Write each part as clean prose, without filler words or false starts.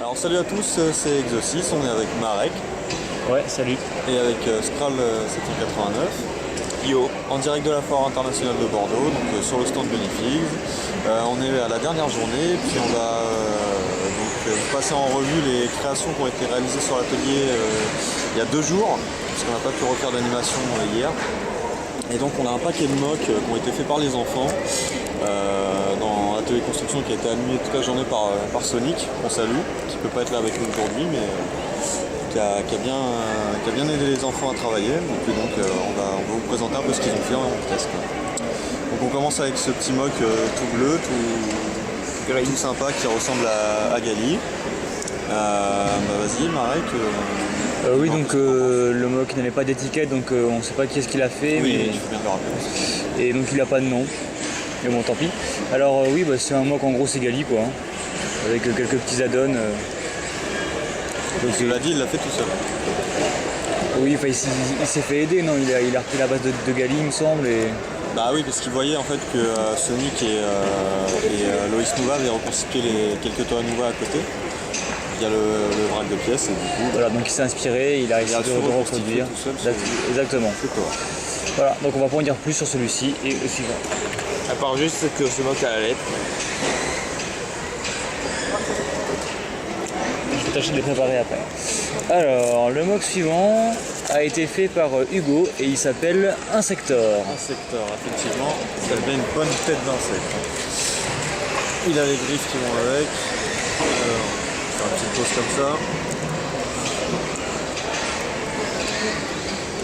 Alors salut à tous, c'est Exosis, on est avec Marek. Ouais, salut. Et avec Skral 789. Yo. En direct de la Foire Internationale de Bordeaux, donc sur le stand Benifigs. On est à la dernière journée, puis on va vous passer en revue les créations qui ont été réalisées sur l'atelier il y a 2 jours, puisqu'on n'a pas pu refaire d'animation hier. Et donc on a un paquet de mocks qui ont été faits par les enfants dans l'atelier construction qui a été animé toute la journée par Sonic, qu'on salue, qui ne peut pas être là avec nous aujourd'hui, mais qui a bien aidé les enfants à travailler. Et donc on va vous présenter un peu ce qu'ils ont fait en test. Donc on commence avec ce petit mock tout bleu, tout sympa, qui ressemble à Gali. Vas-y Marek. Oui, donc le mock n'avait pas d'étiquette, donc on ne sait pas qui est-ce qu'il a fait, oui, mais il faut bien le rappeler. Et donc il n'a pas de nom. Mais bon, tant pis. Alors oui, bah, c'est un mock en gros, c'est Gali quoi, hein, avec quelques petits add-ons. Donc cela dit, il l'a fait tout seul. Oui, il s'est fait aider, non, il a repris la base de Gali, il me semble. Bah oui, parce qu'il voyait en fait que Sonic et Loïs Nouva avaient reconstitué quelques toits Nouva à côté. Il y a le vrac de pièces et du coup... Voilà, donc il s'est inspiré, il a réussi de reproduire. Exactement. Voilà, donc on va pas en dire plus sur celui-ci et le suivant. À part juste que ce mock à la lettre. Je vais tâcher de les préparer après. Alors, le mock suivant a été fait par Hugo et il s'appelle Insector. Insector, effectivement, ça fait une bonne tête d'insecte. Il a les griffes qui vont avec. Faire une petite pause comme ça.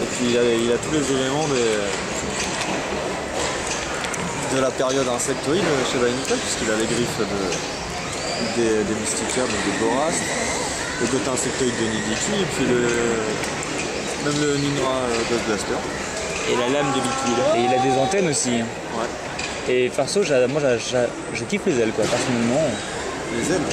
Et puis il a tous les éléments de la période insectoïde chez Bionicole, puisqu'il a les griffes des mysticaires, donc des Borast, le côté insectoïde de Nidiki, et puis même le Ninra Ghost Blaster. Et la lame de liquide. Et il a des antennes aussi. Ouais. Et perso, moi je kiffe les ailes quoi, personnellement. Les ailes.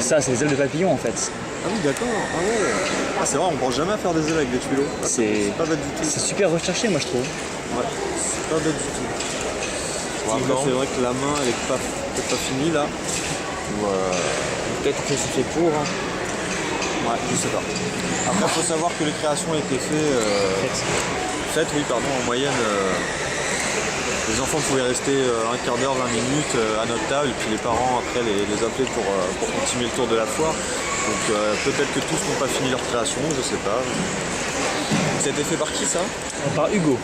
Ça, c'est les ailes de papillon en fait. Ah oui, d'accord. Ah ouais. Ah, c'est vrai, on ne pense jamais à faire des ailes avec des tuyaux. Ah, c'est pas bête du tout. C'est super recherché, moi je trouve. Ouais, c'est pas bête du tout. Bon, après, c'est vrai que la main, elle est peut-être pas finie là. Peut-être que c'est fait pour. Hein. Ouais, je sais pas. Après, il faut savoir que les créations étaient faites, oui, pardon, en moyenne. Les enfants pouvaient rester un quart d'heure, 20 minutes à notre table, et puis les parents après les appelaient pour continuer le tour de la foire. Donc peut-être que tous n'ont pas fini leur création, je sais pas. Ça a été fait par qui ça? Par Hugo.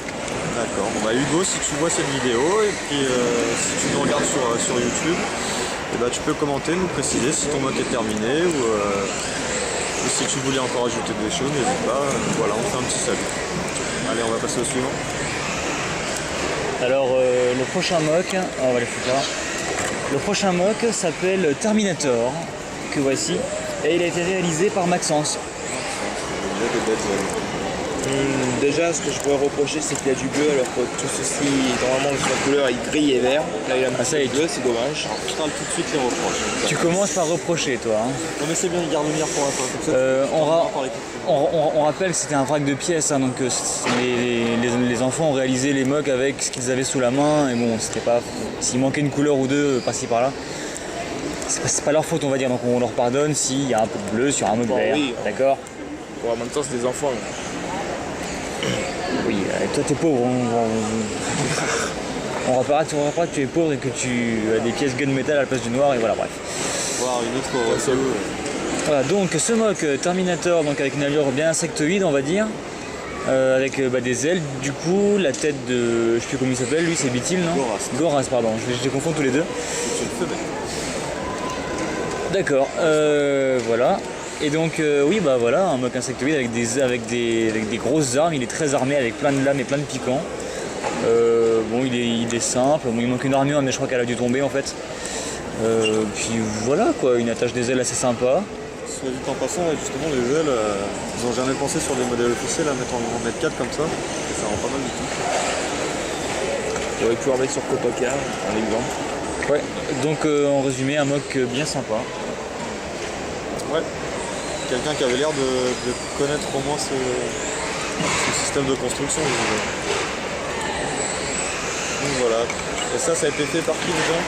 D'accord. Bon, bah, Hugo, si tu vois cette vidéo et puis si tu nous regardes sur YouTube, et bah, tu peux commenter, nous préciser si ton mock est terminé ou si tu voulais encore ajouter des choses, n'hésite pas. Voilà, on fait un petit salut. Allez, on va passer au suivant. Alors le prochain mock, on va les foutre là. Le prochain mock s'appelle Terminator, que voici, et il a été réalisé par Maxence. Déjà, ce que je pourrais reprocher, c'est qu'il y a du bleu, alors que tout ceci, normalement, sa couleur est gris et vert. Là, il a un peu bleu, c'est dommage. Alors, je parle tout de suite les reproches. Tu commences par reprocher, toi. Hein. Non, mais c'est bien, il garde le meilleur pour la fin. On rappelle que c'était un vrac de pièces, hein, donc les enfants ont réalisé les mocks avec ce qu'ils avaient sous la main, et bon, c'était pas. S'il manquait une couleur ou deux par-ci par-là, c'est pas leur faute, on va dire, donc on leur pardonne s'il y a un peu de bleu sur un mock vert. Oui, d'accord. Bon, en même temps, c'est des enfants. Oui, toi t'es pauvre, on rappellera que tu es pauvre et que tu as des pièces gunmetal à la place du noir, et voilà, bref. Voir une autre Voilà, donc ce mock Terminator, donc avec une allure bien insectoïde, on va dire, avec des ailes, du coup, la tête de, je sais plus comment il s'appelle, lui c'est Bitil, non? Gorast, pardon, je les confonds tous les deux. D'accord, voilà. Et donc oui, bah voilà, un mock insectoïde avec des grosses armes. Il est très armé avec plein de lames et plein de piquants. Bon, il est simple. Bon, il manque une armure, mais je crois qu'elle a dû tomber en fait. Puis voilà quoi, une attache des ailes assez sympa. Soit dit en passant, justement les ailes, ils n'ont jamais pensé sur des modèles officiels à mettre en mettre 4 comme ça. Et ça rend pas mal du tout. On aurait pu en mettre sur Kotoka, un exemple. Ouais, donc en résumé, un mock bien sympa. Ouais. Quelqu'un qui avait l'air de connaître au moins ce système de construction. Donc voilà. Et ça a été fait par qui déjà?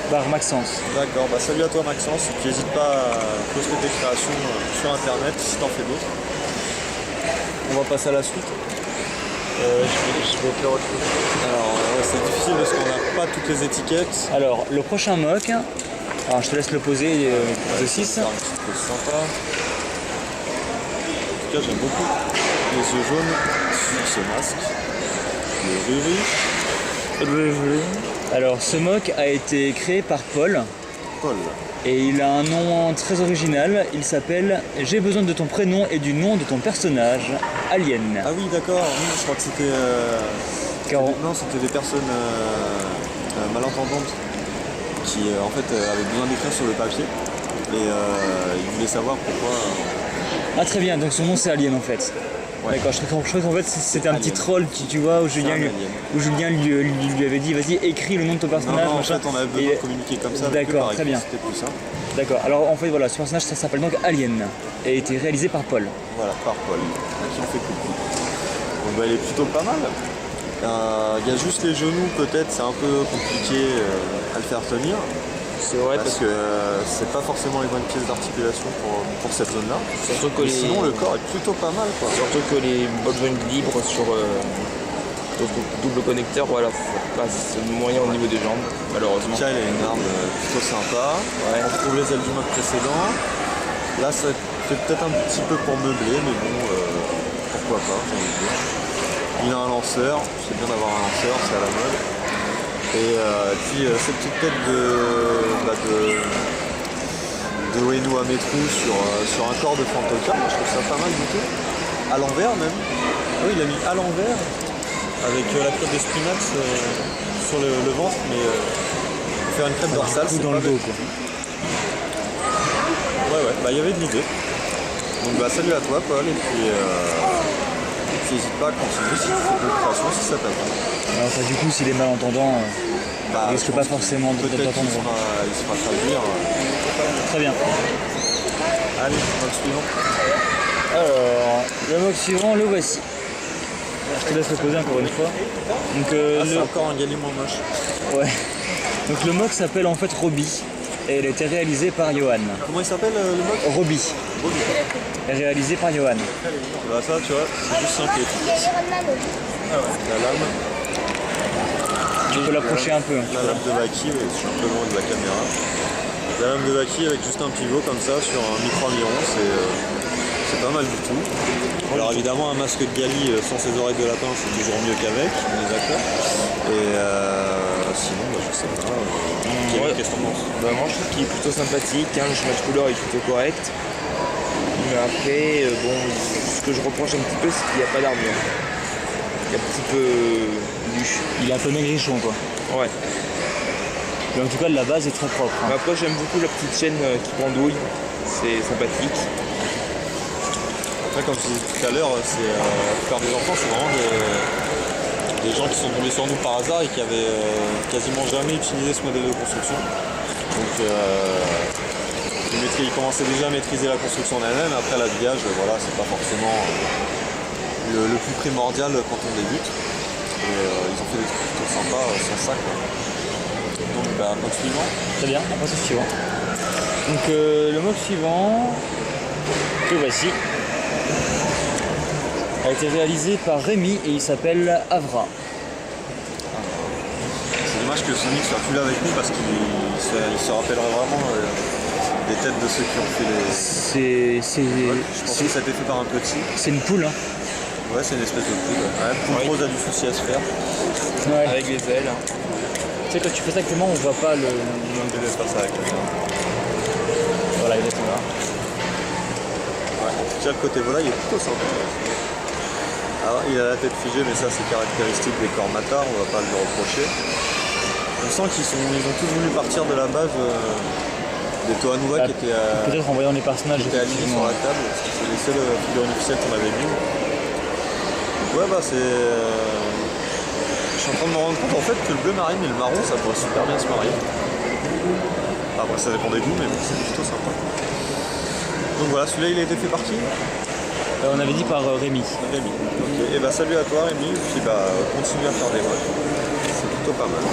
par Maxence. D'accord, bah salut à toi Maxence, puis n'hésite pas à poster tes créations sur internet si t'en fais d'autres. On va passer à la suite. Je vais faire autre chose. Alors c'est difficile parce qu'on n'a pas toutes les étiquettes. Alors, le prochain mock, alors je te laisse le poser, de 6. C'est un petit peu sympa. En tout cas j'aime beaucoup les yeux jaunes sur ce masque. Le Riri. Alors, ce mock a été créé par Paul. Paul. Et il a un nom très original, il s'appelle « J'ai besoin de ton prénom et du nom de ton personnage, Alien Ah oui d'accord, oui, je crois que c'était... Non, c'était des personnes malentendantes qui en fait avaient besoin d'écrire sur le papier et ils voulaient savoir pourquoi... Ah très bien, donc son nom c'est Alien en fait. Ouais. D'accord, je crois qu'en fait c'était un petit Alien. troll, tu vois, où Julien lui avait dit vas-y écris le nom de ton personnage. Non, en machin. fait on avait besoin de communiquer comme ça. avec eux, D'accord, par très écrit, bien. C'était plus simple. D'accord, alors en fait voilà, ce personnage ça s'appelle donc Alien et a été réalisé par Paul. Voilà, par Paul, à qui on fait coucou. Donc bah, elle est plutôt pas mal. Il y a juste les genoux peut-être, c'est un peu compliqué à le faire tenir. C'est vrai Parce que c'est pas forcément les bonnes pièces d'articulation pour cette zone-là. surtout que Mais sinon le corps est plutôt pas mal quoi. surtout que les bobines libres sur double connecteur, voilà, passe moyen au niveau des jambes, malheureusement. Tiens, il a une arme plutôt sympa. Ouais. On retrouve les ailes du mode précédent. Là, ça fait peut-être un petit peu pour meubler, mais bon, pourquoi pas, j'ai envie de dire. Il a un lanceur, c'est bien d'avoir un lanceur, c'est à la mode. Et puis cette petite tête de Ueno Ametru sur un corps de Fantoka, je trouve ça pas mal du tout. À l'envers même. Ah oui, il a mis à l'envers avec la crête de Spinax sur le ventre, mais pour faire une crête dorsale, c'est dans pas le dos bête. quoi. Ouais, bah il y avait de l'idée. Donc bah salut à toi Paul, et puis n'hésite pas à continuer si tu fais d'autres créations, si ça t'attend. Alors ça du coup s'il est malentendant, Bah, il risque je pas pense que forcément peut-être d'entendre. il se fera traduire. Très bien. Allez, mode suivant. Alors, le mock suivant, le voici. Je te laisse le poser encore une fois. Donc, C'est encore un Gali moins moche. ouais. Donc le mock s'appelle en fait Robbie et il a été réalisé par Johan. Comment il s'appelle le mode Robbie, réalisé par Johan. Bah ça tu vois, c'est juste simple et efficace. La lame. Tu peux l'approcher un peu. La lame de Baki, ouais, je suis un peu loin de la caméra. La lame de Baki avec juste un pivot comme ça sur un micro-aviron, c'est pas mal du tout. Alors évidemment un masque de Gali sans ses oreilles de lapin c'est toujours mieux qu'avec, on est d'accord. Et sinon bah, je sais pas. Ouais. Qu'est-ce que t'en penses? Bah, moi je trouve qu'il est plutôt sympathique, hein, le chemin de couleur est plutôt correct. Mais après, bon, ce que je reproche un petit peu, c'est qu'il n'y a pas d'armure. Il est un petit peu lu. Il est un peu maigrichon quoi. Ouais. Mais en tout cas la base est très propre. Mais après, j'aime beaucoup la petite chaîne qui pendouille, c'est sympathique. Après, comme je disais tout à l'heure, c'est la plupart des enfants, c'est vraiment des gens qui sont tombés sur nous par hasard et qui avaient quasiment jamais utilisé ce modèle de construction. Donc ils commençaient déjà à maîtriser la construction en elle-même. Après l'habillage, voilà, c'est pas forcément le plus primordial quand on débute. Et ils ont fait des trucs plutôt sympas sans ça quoi. Donc bah, mode suivant. Très bien, on passe au suivant. Donc le mock suivant, que voici, a été réalisé par Rémi et il s'appelle Avra. C'est dommage que Sonic soit plus là avec nous parce qu'il se rappellerait vraiment des têtes de ceux qui ont fait les... Je pensais que ça a été fait par un petit. C'est une poule. Hein. Ouais, c'est une espèce de poule. Ouais, poule rose a du souci à se faire. Ouais. Avec les ailes. Tu sais, quand tu fais ça actuellement, on voit pas le. Donc je laisse faire ça avec lui. Voilà, il est là. Ouais. Déjà le côté volaille est plutôt sympa. Alors, il a la tête figée, mais ça c'est caractéristique des corps matards, on va pas le lui reprocher. On sent qu'ils ont tous voulu partir de la base des Tohanouva qui étaient Peut-être en voyant les personnages. alignés sur la table, parce que c'est les seules figurines officielles qu'on avait vues. Donc ouais bah c'est... Je suis en train de me rendre compte en fait que le bleu marine et le marron ça pourrait super bien se marier. Après ça dépend des goûts mais bon, c'est plutôt sympa. Donc voilà, celui-là il a été fait par qui? On avait dit par Rémi. Rémi. Ok, et bah salut à toi Rémi, puis bah continue à faire des modes. C'est plutôt pas mal.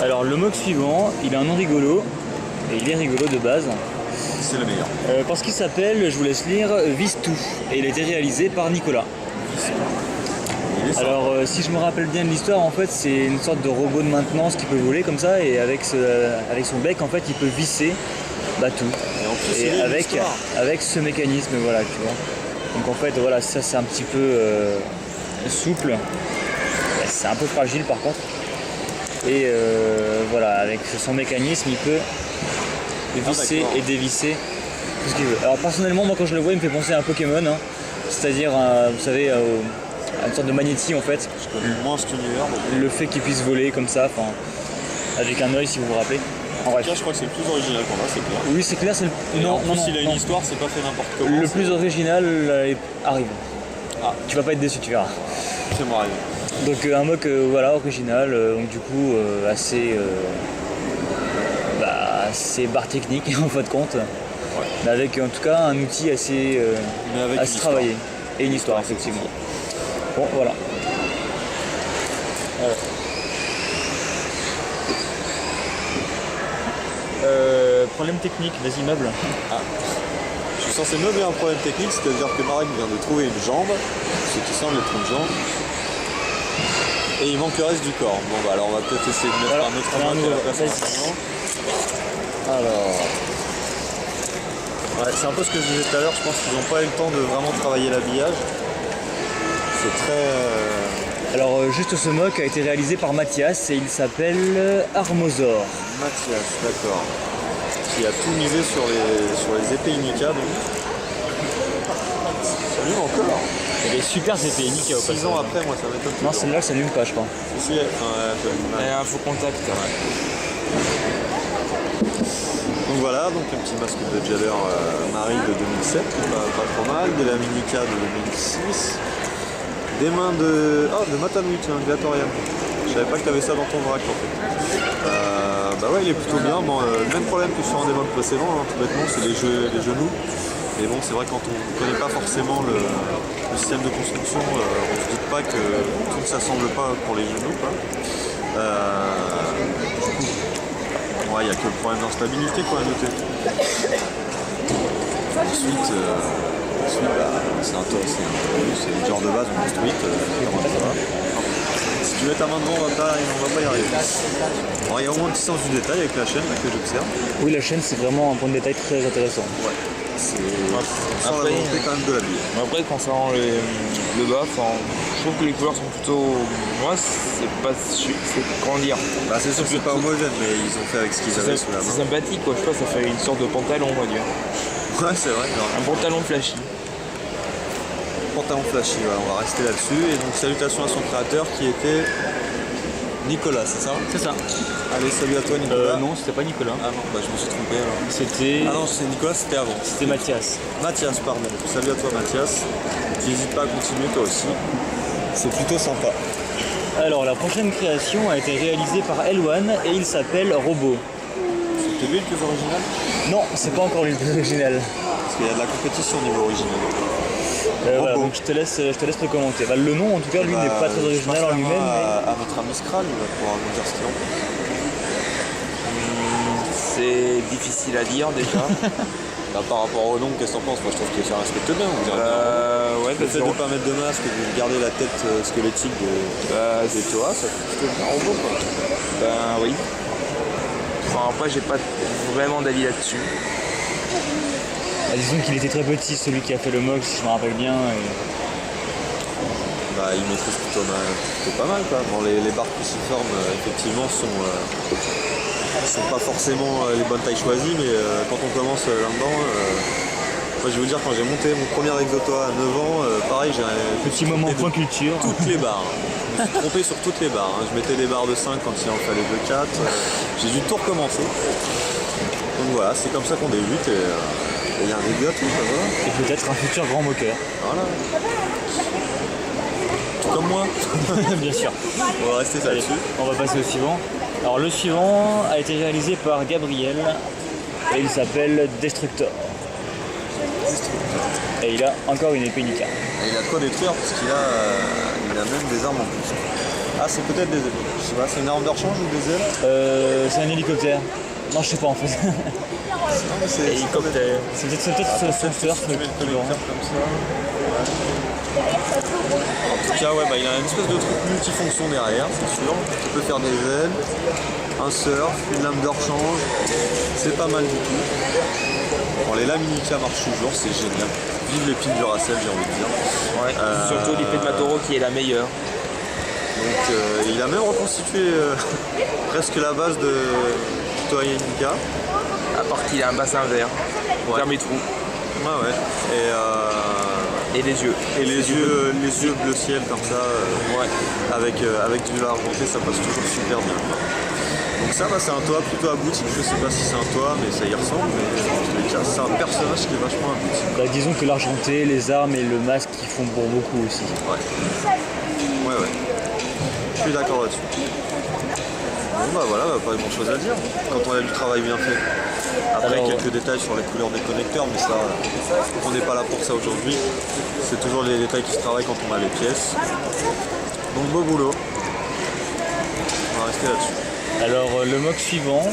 Alors le mock suivant, il a un nom rigolo, et il est rigolo de base, C'est le meilleur. parce qu'il s'appelle, je vous laisse lire, Vise-Tout, et il a été réalisé par Nicolas. Il est sympa. Alors si je me rappelle bien de l'histoire, en fait c'est une sorte de robot de maintenance qui peut voler comme ça, et avec son bec en fait il peut visser tout. Et en plus, il Et est une avec, histoire. avec ce mécanisme, voilà, tu vois. Donc en fait, voilà, ça c'est un petit peu souple. C'est un peu fragile par contre. Et voilà, avec son mécanisme, il peut visser d'accord. et dévisser tout ce qu'il veut. Alors personnellement, moi quand je le vois, il me fait penser à un Pokémon, hein. C'est-à-dire, vous savez, à une sorte de magnétie en fait. Je connais moins cet univers. Donc. Le fait qu'il puisse voler comme ça, enfin, avec un œil si vous vous rappelez. En En bref. tout cas, je crois que c'est le plus original qu'on a, c'est clair. Oui, c'est clair, c'est Et non, en plus, non, non, il a une non. histoire, c'est pas fait n'importe comment. Le c'est- plus original arrive. Ah. Tu vas pas être déçu, tu verras. Fais-moi rêver. Donc un mock voilà, original, donc du coup assez, assez barre technique en fin de compte. Mais avec en tout cas un outil assez Mais avec à une se histoire. travailler. Et une histoire effectivement. Bon voilà. Problème technique, vas-y meuble. Je suis censé meubler un problème technique, c'est-à-dire que Marek vient de trouver une jambe, ce qui semble être une jambe. Et il manque le reste du corps. Bon bah alors on va peut-être essayer de mettre Alors, un autre on a un mock à la nouveau. place Vas-y. maintenant. Alors. Ouais, c'est un peu ce que je disais tout à l'heure, je pense qu'ils n'ont pas eu le temps de vraiment travailler l'habillage. C'est très. Alors juste ce mock a été réalisé par Mathias et il s'appelle Armosor. Mathias, d'accord. Qui a tout misé sur les épées Inika donc. Ça allume encore. Elle est super cette Nika au 6 passage. ans après, moi ça m'étonne. Non, toujours. celle-là, ça s'allume pas, je crois. Si, si, Et un faux contact. Donc voilà, donc un petit masque de Jabber Marie de 2007, pas trop mal, des lames Nika de 2006, des mains de Matanui, tiens, Glatorian. Je savais pas que tu avais ça dans ton vrac en fait. Bah ouais, il est plutôt bien. Bon, même problème que sur un des modes précédents, hein, tout bêtement, c'est les genoux. Mais bon, c'est vrai quand on ne connaît pas forcément le système de construction, on ne se doute pas que tout ne s'assemble pas pour les genoux, quoi. Ouais, il n'y a que le problème d'instabilité quoi, à noter. Ensuite, c'est le genre de base, on construit, comment ça va. Si tu mets ta main devant, on va pas y arriver. Alors, il y a au moins un petit sens du détail avec la chaîne là, que j'observe. Oui, la chaîne, c'est vraiment un point de détail très intéressant. Ouais. On sent la Après, volonté quand même de l'habiller. Après, concernant le bas, je trouve que les couleurs sont plutôt. Moi, c'est pas. C'est comment dire. Bah, c'est sûr que c'est pas homogène, mais ils ont fait avec ce qu'ils avaient sous la C'est main. sympathique, quoi. Je sais pas, ça fait une sorte de pantalon, on va dire. Ouais, c'est vrai. Alors, Un pantalon flashy. pantalon flashy, voilà, on va rester là-dessus. Et donc, salutations à son créateur qui était Nicolas, c'est ça? C'est ça. Allez, salut à toi Nicolas. Non, c'était pas Nicolas. Ah non, bah je me suis trompé alors. C'était Ah non, c'est Nicolas, c'était avant. c'était Mathias. Mathias, pardon. Salut à toi Mathias. Tu n'hésites pas à continuer toi aussi. C'est plutôt sympa. Alors, la prochaine création a été réalisée par Elwan et il s'appelle Robot. C'était lui le plus original? Non, c'est pas encore lui le plus original. Parce qu'il y a de la compétition au niveau original. Voilà, Robot. donc je te laisse le commenter. Bah, le nom, en tout cas, lui, n'est pas très original en lui-même. Mais... À notre ami Skral, il va pouvoir nous dire ce qu'il en pense. C'est difficile à dire déjà. Bah, par rapport au nom, qu'est-ce que t'en penses? Moi je trouve que ça respecte bien. On dirait bien. Ouais, Le fait de ne pas mettre de masque et de garder la tête squelettique des Toa, ça fait plutôt bien robot quoi. Ben oui. Enfin, après, j'ai pas vraiment d'avis là-dessus. Bah, disons qu'il était très petit, celui qui a fait le mock, si je me rappelle bien. Et... Bah, il maîtrise plutôt pas mal quoi. Bon, les barres cruciformes effectivement sont pas forcément les bonnes tailles choisies, mais quand on commence là-dedans, moi je vais vous dire, quand j'ai monté mon premier Exotoa à 9 ans, pareil, j'ai Petit moment point culture. toutes les barres. Je me suis trompé sur toutes les barres. Je mettais des barres de 5 quand il en fallait de 4. J'ai dû tout recommencer. Donc voilà, c'est comme ça qu'on débute et il y a un rigole, tout ça, voilà. Et peut-être un futur grand moqueur. Voilà. Tout comme moi. Bien sûr. On va rester Allez, là-dessus. on va passer au suivant. Alors le suivant a été réalisé par Gabriel et il s'appelle Destructor. Et il a encore une épée Nika. Et il a de quoi détruire parce qu'il a il a même des armes en plus. Ah, c'est peut-être des ailes. Je sais pas, c'est une arme de rechange ou des ailes? C'est un hélicoptère. Non, je sais pas en fait. Non, mais c'est Hélicoptère. C'est peut-être son surf tu mets le connecteur comme ça. En tout cas, ouais, il a une espèce de truc multifonction derrière, c'est sûr. Tu peux faire des ailes, un surf, une lame de rechange. C'est pas mal du tout. Bon, les lames Inica marchent toujours, c'est génial. Vive les piles Duracell, j'ai envie de dire. Ouais. Surtout l'épée de Matoro qui est la meilleure. Donc il a même reconstitué presque la base de Toei Inica. À part qu'il a un bassin vert. Ouais. Vers mes trous. Ouais. Et les yeux. Et les yeux bleu ciel comme ça, Ouais. avec du lard argenté, ça passe toujours super bien. Donc ça, c'est un toit plutôt abouti. Je sais pas si c'est un toit, mais ça y ressemble. Mais en tous les cas, c'est un personnage qui est vachement abouti. Bah, disons que l'argenté, les armes et le masque qui font pour beaucoup aussi. Ouais. Je suis d'accord là-dessus. Bon voilà, pas grand chose à dire quand on a du travail bien fait. Après, Alors, quelques détails sur les couleurs des connecteurs, mais ça, on n'est pas là pour ça aujourd'hui. C'est toujours les détails qui se travaillent quand on a les pièces. Donc beau boulot. On va rester là-dessus. Alors le mock suivant.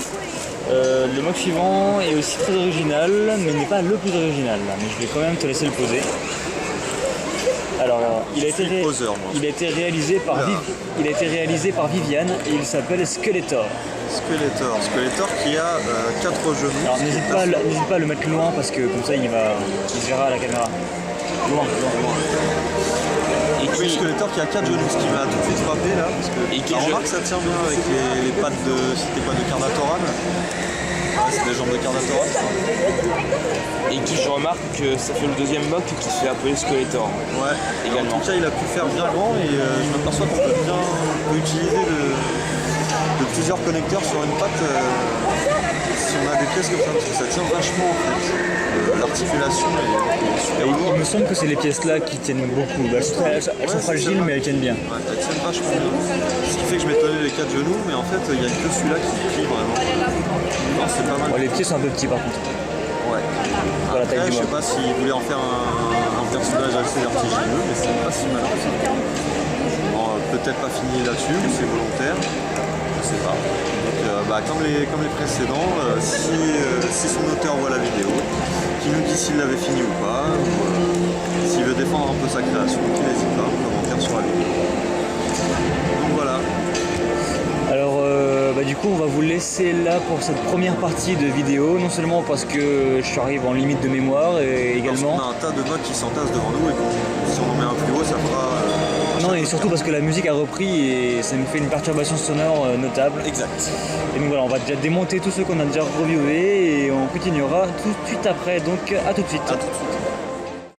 Le mock suivant est aussi très original, mais n'est pas le plus original. Mais je vais quand même te laisser le poser. Alors, il a été réalisé par Viviane et il s'appelle Skeletor. Skeletor qui a 4 genoux. Alors n'hésite pas à le mettre loin parce que comme ça il verra à la caméra. Loin. Et Oui, Skeletor qui a 4 genoux, ce qui m'a tout de suite frappé là. Parce que Et qui est remarque, ça tient bien avec les pattes de. C'était quoi, de Carnatoran? Ouais, c'est des jambes de Carnatoran. Et qui, je remarque que ça fait le deuxième mock qui se fait appeler Skeletor. Ouais, Également. En tout cas, il a pu faire bien grand et je m'aperçois qu'on peut utiliser de plusieurs connecteurs sur une patte si on a des pièces comme ça, parce que ça tient vachement en fait. L'articulation est super Il lourde. me semble que c'est les pièces là qui tiennent beaucoup. Elles sont fragiles mais elles tiennent bien. Ouais, elles tiennent vachement bien. Ce qui fait que je m'étonnais les 4 genoux, mais en fait, il n'y a que celui-là qui plie vraiment. Alors, c'est pas mal. Bon, les pieds sont un peu petits par contre. Ouais. Voilà, taille Après, du je sais mock. pas s'il voulait en faire un personnage assez vertigineux, mais c'est pas si malin que ça. Bon, peut-être pas fini là-dessus, mais c'est volontaire. Je sais pas. Donc, comme les précédents, si son auteur voit la vidéo, qu'il nous dit s'il l'avait fini ou pas, ou s'il veut défendre un peu sa création, qu'il n'hésite pas, en commentaire sur la vidéo. Donc voilà. Alors du coup on va vous laisser là pour cette première partie de vidéo, non seulement parce que je arrive en limite de mémoire et également... Parce qu'on a un tas de modes qui s'entassent devant nous et si on en met un plus haut, ça fera... Non, et surtout parce que la musique a repris et ça nous fait une perturbation sonore notable. Exact. Et donc voilà, on va déjà démonter tout ce qu'on a déjà reviewé et on continuera tout de suite après, donc à tout de suite. À tout de suite.